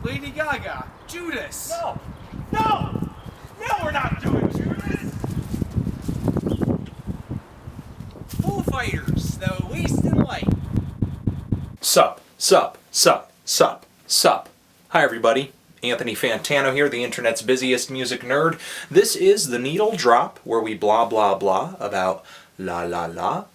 Lady Gaga, Judas. No! No! No, we're not doing Judas! Foo Fighters, The Wasted Light. Sup. Hi everybody, Anthony Fantano here, the internet's busiest music nerd. This is The Needle Drop, where we blah blah blah about la la la.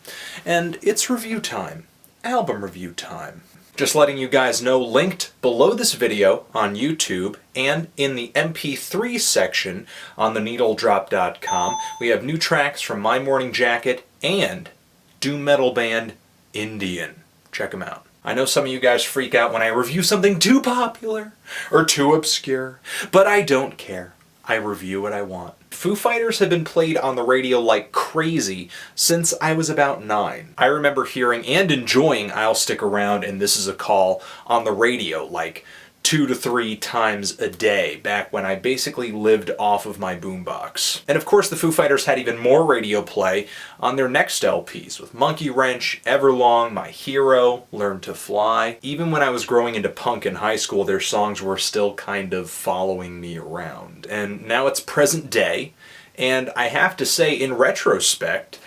And it's review time. Album review time. Just letting you guys know, linked below this video on YouTube and in the MP3 section on theneedledrop.com, we have new tracks from My Morning Jacket and doom metal band Indian. Check them out. I know some of you guys freak out when I review something too popular or too obscure, but I don't care. I review what I want. Foo Fighters have been played on the radio like crazy since I was about 9. I remember hearing and enjoying I'll Stick Around and This Is a Call on the radio like 2 to 3 times a day, back when I basically lived off of my boombox. And of course the Foo Fighters had even more radio play on their next LPs, with Monkey Wrench, Everlong, My Hero, Learn to Fly. Even when I was growing into punk in high school, their songs were still kind of following me around. And now it's present day, and I have to say, in retrospect,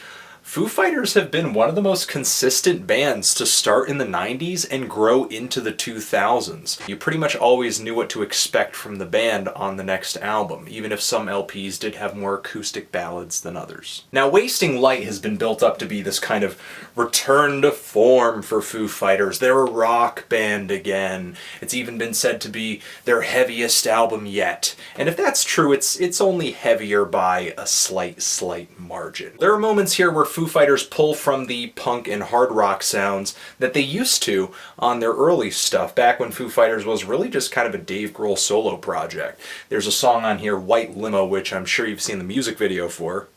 Foo Fighters have been one of the most consistent bands to start in the 90s and grow into the 2000s. You pretty much always knew what to expect from the band on the next album, even if some LPs did have more acoustic ballads than others. Now, Wasting Light has been built up to be this kind of return to form for Foo Fighters. They're a rock band again. It's even been said to be their heaviest album yet. And if that's true, it's only heavier by a slight margin. There are moments here where Foo Fighters pull from the punk and hard rock sounds that they used to on their early stuff, back when Foo Fighters was really just kind of a Dave Grohl solo project. There's a song on here, White Limo, which I'm sure you've seen the music video for.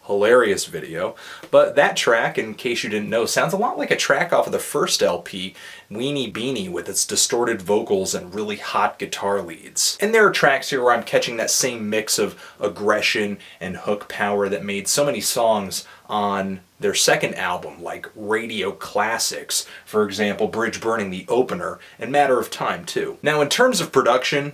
Hilarious video. But that track, in case you didn't know, sounds a lot like a track off of the first LP, Weenie Beanie, with its distorted vocals and really hot guitar leads. And there are tracks here where I'm catching that same mix of aggression and hook power that made so many songs on their second album, like Radio Classics, for example, Bridge Burning, the opener, and Matter of Time, too. Now, in terms of production,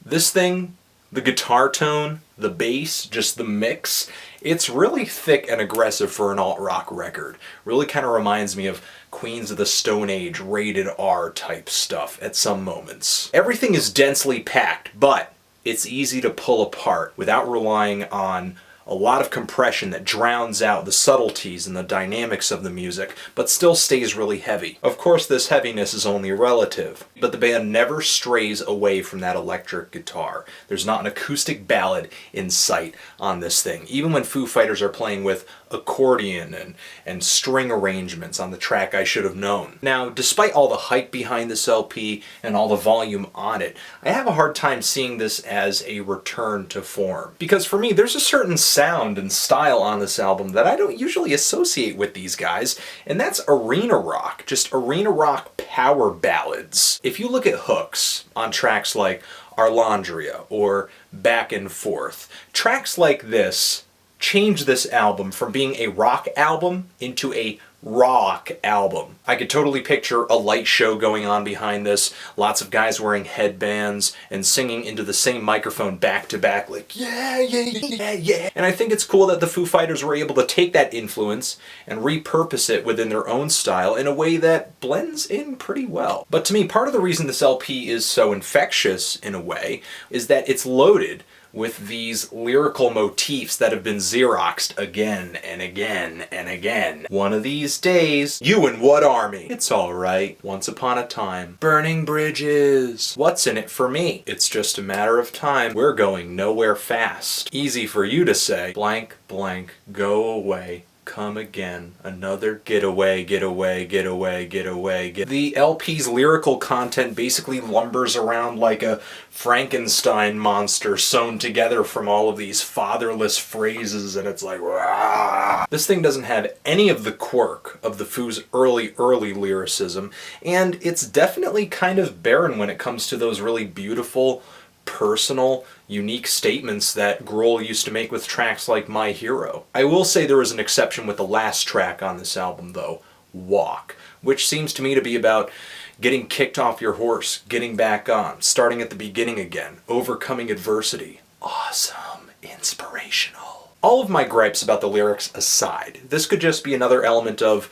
this thing, the guitar tone, the bass, just the mix, it's really thick and aggressive for an alt-rock record. Really kind of reminds me of Queens of the Stone Age, rated R type stuff at some moments. Everything is densely packed, but it's easy to pull apart without relying on a lot of compression that drowns out the subtleties and the dynamics of the music, but still stays really heavy. Of course, this heaviness is only relative, but the band never strays away from that electric guitar. There's not an acoustic ballad in sight on this thing, even when Foo Fighters are playing with accordion and string arrangements on the track I Should Have Known. Now, despite all the hype behind this LP and all the volume on it, I have a hard time seeing this as a return to form. Because for me, there's a certain sound and style on this album that I don't usually associate with these guys, and that's arena rock, just arena rock power ballads. If you look at hooks on tracks like Arlandria or Back and Forth, tracks like this change this album from being a rock album into a rock album. I could totally picture a light show going on behind this, lots of guys wearing headbands and singing into the same microphone back to back like, yeah, yeah, yeah, yeah. And I think it's cool that the Foo Fighters were able to take that influence and repurpose it within their own style in a way that blends in pretty well. But to me, part of the reason this LP is so infectious in a way is that it's loaded with these lyrical motifs that have been Xeroxed again and again and again. One of these days, you and what army? It's alright. Once upon a time. Burning bridges. What's in it for me? It's just a matter of time. We're going nowhere fast. Easy for you to say. Blank, blank, go away. Come again. Another getaway, getaway, getaway, getaway, get. The LP's lyrical content basically lumbers around like a Frankenstein monster sewn together from all of these fatherless phrases, and it's like, rah. This thing doesn't have any of the quirk of the Foos' early lyricism, and it's definitely kind of barren when it comes to those really beautiful, personal, unique statements that Grohl used to make with tracks like My Hero. I will say there was an exception with the last track on this album, though, Walk. which seems to me to be about getting kicked off your horse, getting back on, starting at the beginning again, overcoming adversity. Awesome. Inspirational. All of my gripes about the lyrics aside, this could just be another element of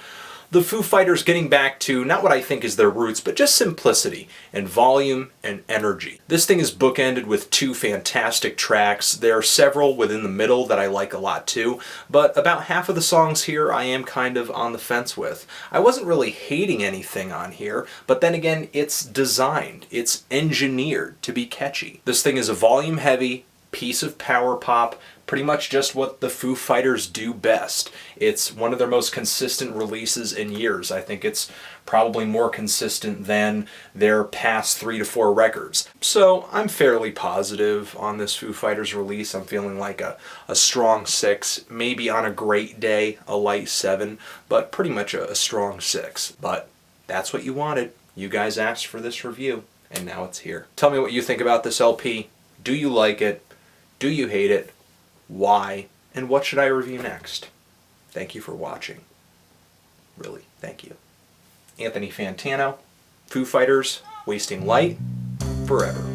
the Foo Fighters getting back to not what I think is their roots, but just simplicity and volume and energy. This thing is bookended with 2 fantastic tracks. There are several within the middle that I like a lot too, but about half of the songs here I am kind of on the fence with. I wasn't really hating anything on here, but then again, it's designed, it's engineered to be catchy. This thing is a volume heavy piece of power pop, pretty much just what the Foo Fighters do best. It's one of their most consistent releases in years. I think it's probably more consistent than their past 3 to 4 records. So I'm fairly positive on this Foo Fighters release. I'm feeling like a strong 6, maybe on a great day, a light 7, but pretty much a strong 6. But that's what you wanted. You guys asked for this review, and now it's here. Tell me what you think about this LP. Do you like it? Do you hate it? Why? And what should I review next? Thank you for watching. Really, thank you. Anthony Fantano, Foo Fighters, Wasting Light, forever.